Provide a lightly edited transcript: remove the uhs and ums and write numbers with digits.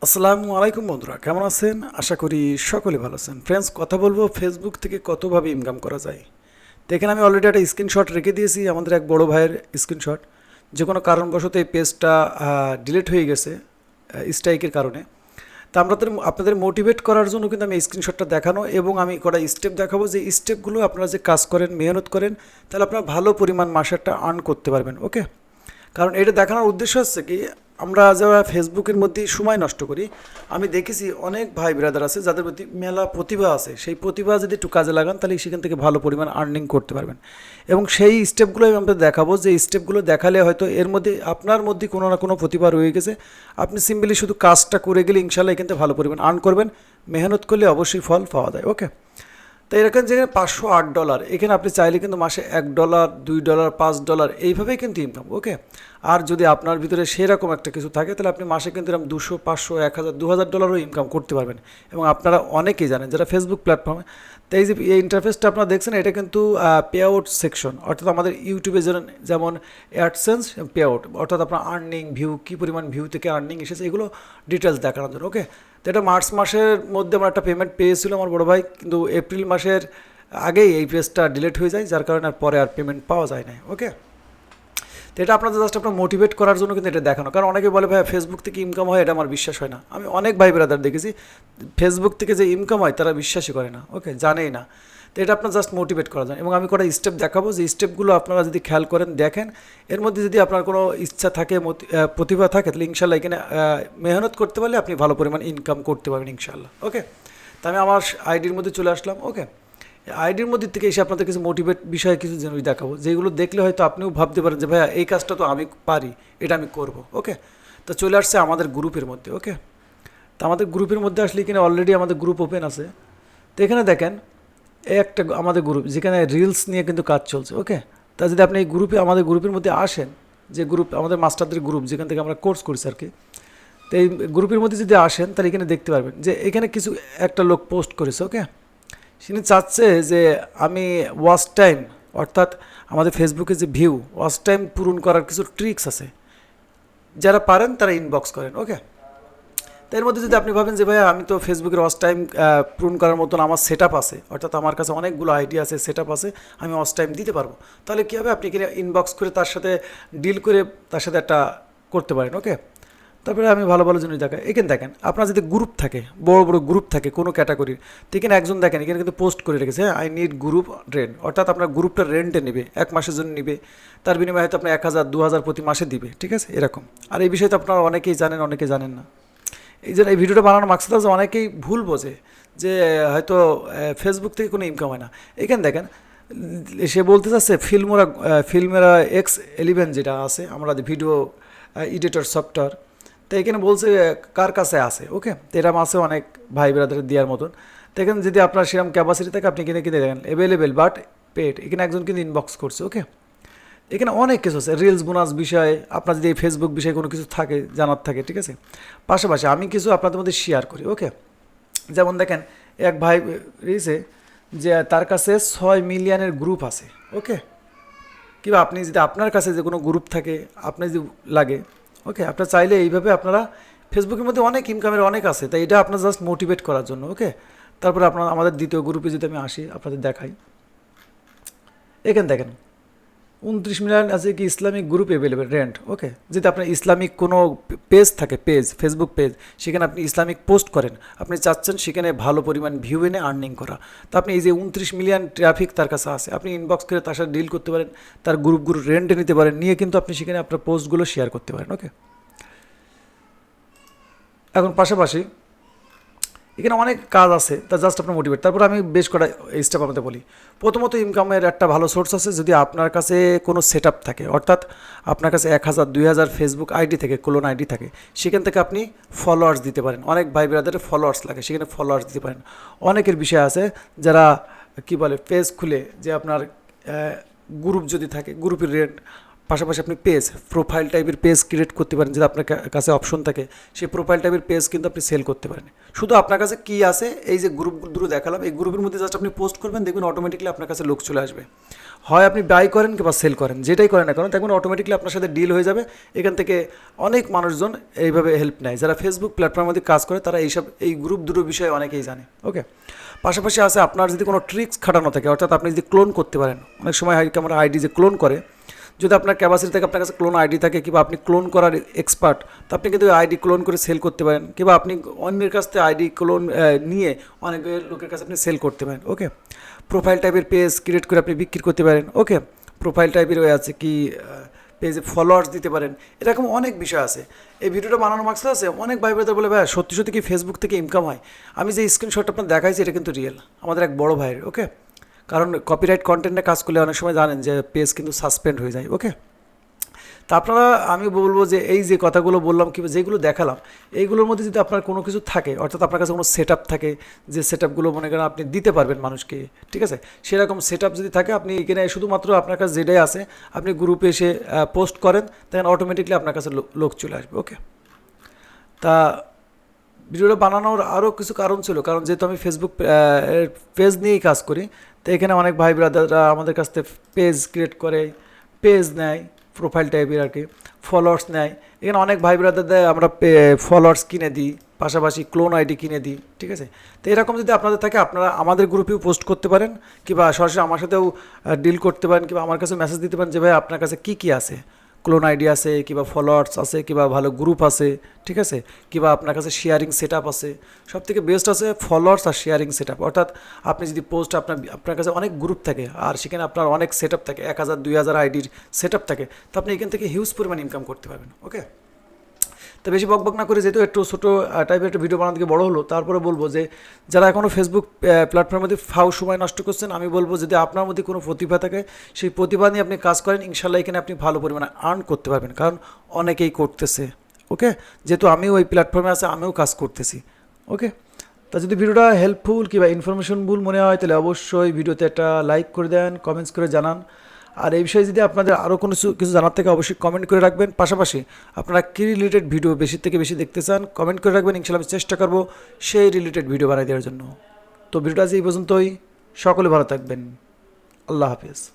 আসসালামু আলাইকুম বন্ধুরা, কেমন আছেন? আশা করি সকলে ভালো আছেন। ফ্রেন্ডস, কথা বলবো ফেসবুক থেকে কতভাবে ইনকাম করা যায়। দেখেন, আমি অলরেডি একটা স্ক্রিনশট রেখে দিয়েছি, আমাদের এক বড় ভাইয়ের স্ক্রিনশট। যে কোনো কারণবশত এই পেজটা ডিলিট হয়ে গেছে স্ট্রাইকের কারণে। তা আপনাদের মোটিভেট করার জন্য কিন্তু আমি এই স্ক্রিনশটটা দেখানো এবং আমি কটা স্টেপ দেখাবো, যে স্টেপগুলো আপনারা যে কাজ করেন, মেহনত করেন, তাহলে আপনারা ভালো পরিমাণ মাসে একটা আর্ন করতে পারবেন। ওকে, কারণ এটা দেখানোর উদ্দেশ্য হচ্ছে কি, আমরা যারা ফেসবুকের মধ্যে সময় নষ্ট করি, আমি দেখেছি অনেক ভাই ব্রাদার আছে যাদের প্রতি মেলা প্রতিভা আছে। সেই প্রতিভা যদি একটু কাজে লাগান, তাহলে সেখান থেকে ভালো পরিমাণ আর্নিং করতে পারবেন। এবং সেই স্টেপগুলো আমি আপনাদের দেখাবো, যে স্টেপগুলো দেখালে হয়তো এর মধ্যে আপনার মধ্যে কোনো না কোনো প্রতিভা রয়ে গেছে। আপনি সিম্পলি শুধু কাজটা করে গেলে ইনশাল্লাহ এখান থেকে ভালো পরিমাণ আর্ন করবেন। মেহনত করলে অবশ্যই ফল পাওয়া যায়। ওকে, তো এরকম যেখানে $508, এখানে আপনি চাইলে কিন্তু মাসে $1, $2, $5 এইভাবেই কিন্তু ইনকাম। ওকে, আর যদি আপনার ভিতরে সেরকম একটা কিছু থাকে, তাহলে আপনি মাসে কিন্তু এরকম 200, 500, 1000, $2000 ইনকাম করতে পারবেন। এবং আপনারা অনেকেই জানেন যারা ফেসবুক প্ল্যাটফর্মে। তো এই যে এই ইন্টারফেসটা আপনারা দেখছেন, এটা কিন্তু পে আউট সেকশন, অর্থাৎ আমাদের ইউটিউবে যেমন অ্যাডসেন্স পে আউট, অর্থাৎ আপনার আর্নিং ভিউ, কী পরিমাণ ভিউ থেকে আর্নিং এসেছে, এগুলো ডিটেলস দেখানোর জন্য। ওকে, তো এটা মার্চ মাসের মধ্যে আমার একটা পেমেন্ট পেয়েছিল আমার বড় ভাই, কিন্তু এপ্রিল মাসের আগেই এই পেজটা ডিলিট হয়ে যায়, যার কারণে আর পরে আর পেমেন্ট পাওয়া যায় না। ওকে, তো এটা আপনাদের জাস্ট আপনার মোটিভেট করার জন্য কিন্তু এটা দেখানো। কারণ অনেকে বলে ভাই ফেসবুক থেকে ইনকাম হয়, এটা আমার বিশ্বাস হয় না। আমি অনেক ভাই ব্রাদার দেখেছি ফেসবুক থেকে যে ইনকাম হয় তারা বিশ্বাসই করে না। ওকে, জানেই না। তো এটা আপনার জাস্ট মোটিভেট করা যায়। এবং আমি কটা স্টেপ দেখাবো, যে স্টেপগুলো আপনারা যদি খেয়াল করেন, দেখেন, এর মধ্যে যদি আপনার কোনো ইচ্ছা থাকে, প্রতিভা থাকে, তাহলে ইনশাল্লাহ এখানে মেহনত করতে পারলে আপনি ভালো পরিমাণ ইনকাম করতে পারবেন ইনশাল্লাহ। ওকে, তো আমি আমার আইডির মধ্যে চলে আসলাম। ওকে, আইডির মধ্যে থেকে এসে আপনাদের কিছু মোটিভেট বিষয়ে কিছু জিনিস দেখাবো, যেগুলো দেখলে হয়তো আপনিও ভাবতে পারেন যে ভাইয়া এই কাজটা তো আমি পারি, এটা আমি করব। ওকে, তো চলে আসছে আমাদের গ্রুপের মধ্যে। ওকে, তো আমাদের গ্রুপের মধ্যে আসলে এখানে অলরেডি আমাদের গ্রুপ ওপেন আছে। তো এখানে দেখেন, এই একটা আমাদের গ্রুপ, যেখানে রিলস নিয়ে কিন্তু কাজ চলছে। ওকে, তা যদি আপনি এই গ্রুপে, আমাদের গ্রুপের মধ্যে আসেন, যে গ্রুপ আমাদের মাস্টারদের গ্রুপ, যেখান থেকে আমরা কোর্স করছি আর কি, তো এই গ্রুপের মধ্যে যদি আসেন, তাহলে এখানে দেখতে পারবেন যে এখানে কিছু একটা লোক পোস্ট করেছে। ওকে, সে চাচ্ছে যে আমি ওয়াচ টাইম, অর্থাৎ আমাদের ফেসবুকে যে ভিউ, ওয়াচ টাইম পূরণ করার কিছু ট্রিক্স আছে, যারা পারেন তারা ইনবক্স করেন। ওকে, এর মধ্যে যদি আপনি ভাবেন যে ভাইয়া আমি তো ফেসবুকের ওয়াচ টাইম পূরণ করার মতন আমার সেট আপ আছে, অর্থাৎ আমার কাছে অনেকগুলো আইডিয়া আছে, সেট আপ আছে, আমি ওয়াচ টাইম দিতে পারবো, তাহলে কী হবে, আপনি এখানে ইনবক্স করে তার সাথে ডিল করে তার সাথে একটা করতে পারেন। ওকে, তারপরে আমি ভালো ভালো জিনিস দেখাই। এখানে দেখেন, আপনার যদি গ্রুপ থাকে, বড় বড় গ্রুপ থাকে কোনো ক্যাটাগরির, তো এখানে একজন দেখেন এখানে কিন্তু পোস্ট করে রেখেছে, আই নিড গ্রুপ রেন্ট, অর্থাৎ আপনার গ্রুপটা রেন্টে নেবে, 1 মাসের জন্য নেবে, তার বিনিময়ে হয়তো আপনার 1000, 2000 প্রতি মাসে দিবে। ঠিক আছে, এরকম। আর এই বিষয়ে তো আপনারা অনেকেই জানেন, অনেকে জানেন না। এই জন্য এই ভিডিওটা বানানোর মাকসাদ আছে, অনেকেই ভুল বোঝে যে হয়তো ফেসবুক থেকে কোনো ইনকাম হয় না। এখানে দেখেন, সে বলতে চাচ্ছে ফিল্মেরা X11 যেটা আছে, আমরা ভিডিও এডিটর সফটওয়্যার, তো এখানে বলছে কার কাছে আছে। ওকে, তো এরকম আছে অনেক ভাই ব্রাদার দেওয়ার মতন। তো এখানে যদি আপনার সেরকম ক্যাপাসিটি থাকে, আপনি কিনে কিনে দেখেন অ্যাভেলেবেল বাট পেড, এখানে একজন কিন্তু ইনবক্স করছে। ওকে, এখানে অনেক কিছু আছে, রিলস বোনাস বিষয়ে, আপনার যদি এই ফেসবুক বিষয়ে কোনো কিছু থাকে, জানার থাকে। ঠিক আছে, পাশাপাশি আমি কিছু আপনাদের মধ্যে শেয়ার করি। ওকে, যেমন দেখেন, এক ভাই রয়েছে যে তার কাছে 6 মিলিয়নের গ্রুপ আছে। ওকে, কিংবা আপনি যদি আপনার কাছে যে কোনো গ্রুপ থাকে, আপনি যদি লাগে, ওকে, আপনার চাইলে এইভাবে আপনারা ফেসবুকের মধ্যে অনেক ইনকামের অনেক আছে, তাই এটা আপনার জাস্ট মোটিভেট করার জন্য। ওকে, তারপরে আপনার আমাদের দ্বিতীয় গ্রুপে যদি আমি আসি, আপনাদের দেখাই, এখানে দেখেন 29 মিলিয়ন আছে কি ইসলামিক গ্রুপ অ্যাভেলেবেল রেন্ট। ওকে, যদি আপনার ইসলামিক কোনো পেজ থাকে, ফেসবুক পেজ, সেখানে আপনি ইসলামিক পোস্ট করেন, আপনি চাচ্ছেন সেখানে ভালো পরিমাণ ভিউ এনে আর্নিং করা, তো আপনি এই যে 29 মিলিয়ন ট্রাফিক তার কাছে আছে, আপনি ইনবক্স করে তার সাথে ডিল করতে পারেন, তার গ্রুপগুলো রেন্টে নিতে পারেন, নিয়ে কিন্তু আপনি সেখানে আপনার পোস্টগুলো শেয়ার করতে পারেন। ওকে, এখন পাশাপাশি এখানে অনেক কাজ আছে, তা জাস্ট আপনার মোটিভেট। তারপর আমি বেশ কটা স্টেপ আপনাদের বলি। প্রথমত, ইনকামের একটা ভালো সোর্স আছে যদি আপনার কাছে কোনো সেট আপ থাকে, অর্থাৎ আপনার কাছে 1000, 2000 ফেসবুক আইডি থাকে, ক্লোন আইডি থাকে, সেখান থেকে আপনি ফলোয়ার্স দিতে পারেন। অনেক ভাই ব্রাদারের ফলোয়ার্স লাগে, সেখানে ফলোয়ার্স দিতে পারেন। অনেকের বিষয় আছে যারা কি বলে পেজ খুলে, যে আপনার গ্রুপ যদি থাকে, গ্রুপের রেন্ট, পাশাপাশি আপনি প্রোফাইল টাইপের পেজ ক্রিয়েট করতে পারেন, যদি আপনার কাছে অপশন থাকে, সেই প্রোফাইল টাইপের পেজ কিন্তু আপনি সেল করতে পারেন। শুধু আপনার কাছে কী আছে, এই যে গ্রুপগুলো দেখালাম, এই গ্রুপের মধ্যে জাস্ট আপনি পোস্ট করবেন, দেখবেন অটোমেটিকলি আপনার কাছে লোক চলে আসবে। হয় আপনি বাই করেন কিংবা সেল করেন, যেটাই করেন না কারণ দেখবেন অটোমেটিকলি আপনার সাথে ডিল হয়ে যাবে। এখান থেকে অনেক মানুষজন এইভাবে হেল্প নেয়, যারা ফেসবুক প্ল্যাটফর্মের মধ্যে কাজ করে তারা এই গ্রুপ দুটো বিষয়ে অনেকেই জানে। ওকে, পাশাপাশি আছে আপনার যদি কোনো ট্রিক্স খাটানো থাকে, অর্থাৎ আপনি যদি ক্লোন করতে পারেন, অনেক সময় হয় আমরা আইডি যে ক্লোন করে, যদি আপনার ক্যাপাসিটি থাকে, আপনার কাছে ক্লোন আইডি থাকে কিংবা আপনি ক্লোন করার এক্সপার্ট, তো আপনি কিন্তু আইডি ক্লোন করে সেল করতে পারেন কিংবা আপনি অন্যের কাছ থেকে আইডি ক্লোন নিয়ে অনেক লোকের কাছে আপনি সেল করতে পারেন। ওকে, প্রোফাইল টাইপের পেজ ক্রিয়েট করে আপনি বিক্রি করতে পারেন। ওকে, প্রোফাইল টাইপের আছে কি পেজে ফলোয়ার্স দিতে পারেন, এরকম অনেক বিষয় আছে। এই ভিডিওটা বানানোর মাকসাদ আছে অনেক ভাই ব্রাদার বলে ভাই সত্যি সত্যি কি ফেসবুক থেকে ইনকাম হয়। আমি যে স্ক্রিনশটটা আপনার দেখাইছি এটা কিন্তু রিয়েল, আমাদের এক বড় ভাইয়ের। ওকে, কারণ কপিরাইট কন্টেন্টে কাজ করলে অনেক সময় জানেন যে পেজ কিন্তু সাসপেন্ড হয়ে যায়। ওকে, তা আপনারা আমি বলবো যে এই যে কথাগুলো বললাম কিংবা যেগুলো দেখালাম, এইগুলোর মধ্যে যদি আপনার কোনো কিছু থাকে, অর্থাৎ আপনার কাছে কোনো সেট থাকে, যে সেট আপগুলো মনে করেন আপনি দিতে পারবেন মানুষকে, ঠিক আছে, সেরকম সেট আপ যদি থাকে, আপনি এখানে শুধুমাত্র আপনার কাছে যেটাই আছে আপনি গ্রুপে এসে পোস্ট করেন, তখন অটোমেটিকলি আপনার কাছে লোক চলে আসবে। ওকে, তা ভিডিওটা বানানোর আরও কিছু কারণ ছিল, কারণ যেহেতু আমি ফেসবুক পেজ নিয়েই কাজ করি, তো এখানে অনেক ভাই ব্রাদাররা আমাদের কাছ থেকে পেজ ক্রিয়েট করে, পেজ নেয় প্রোফাইল টাইপের আর কি, ফলোয়ার্স নেয়। এখানে অনেক ভাই ব্রাদারদের আমরা ফলোয়ার্স কিনে দিই, পাশাপাশি ক্লোন আইডি কিনে দিই, ঠিক আছে। তো এরকম যদি আপনাদের থাকে আপনারা আমাদের গ্রুপেও পোস্ট করতে পারেন কিংবা সরাসরি আমার সাথেও ডিল করতে পারেন কিংবা আমার কাছে মেসেজ দিতে পারেন যে ভাই আপনার কাছে কী কী আছে, ক্লোন আইডি আছে কিংবা ফলোয়ার্স আছে কিংবা ভালো গ্রুপ আছে, ঠিক আছে, কিংবা আপনার কাছে শেয়ারিং সেট আপ আছে। সব থেকে বেস্ট আছে ফলোয়ার্স আর শেয়ারিং সেট আপ, অর্থাৎ আপনি যদি পোস্ট আপনার কাছে অনেক গ্রুপ থাকে আর সেখানে আপনার অনেক সেট আপ থাকে, 1000 2000 আইডির সেট আপ থাকে, তো আপনি এখান থেকে হিউজ পরিমাণ ইনকাম করতে পারবেন। ওকে, তো বেশি বকবক না করে, যেহেতু একটু ছোটো টাইপের একটা ভিডিও বানাতে গিয়ে বড়ো হলো, তারপরে বলবো যে যারা এখনও ফেসবুক প্ল্যাটফর্মের মধ্যে ফাও সময় নষ্ট করছেন, আমি বলবো যদি আপনার মধ্যে কোনো প্রতিভা থাকে, সেই প্রতিভা নিয়ে আপনি কাজ করেন, ইনশাল্লাহ এখানে আপনি ভালো পরিমাণে আর্ন করতে পারবেন, কারণ অনেকেই করতেছে। ওকে, যেহেতু আমিও ওই প্ল্যাটফর্মে আছে, আমিও কাজ করতেছি। ওকে, তা যদি ভিডিওটা হেল্পফুল কিংবা ইনফরমেশনফুল মনে হয় তাহলে অবশ্যই ভিডিওতে একটা লাইক করে দেন, কমেন্টস করে জানান। আর এই বিষয়ে যদি আপনাদের আরও কোনো কিছু জানার থেকে অবশ্যই কমেন্ট করে রাখবেন। পাশাপাশি আপনারা কী রিলেটেড ভিডিও বেশি থেকে বেশি দেখতে চান কমেন্ট করে রাখবেন, ইনশাআল্লাহ আমি চেষ্টা করবো সেই রিলেটেড ভিডিও বানিয়ে দেওয়ার জন্য। তো ভিডিওটা আজ এই পর্যন্তই, সকলে ভালো থাকবেন, আল্লাহ হাফিজ।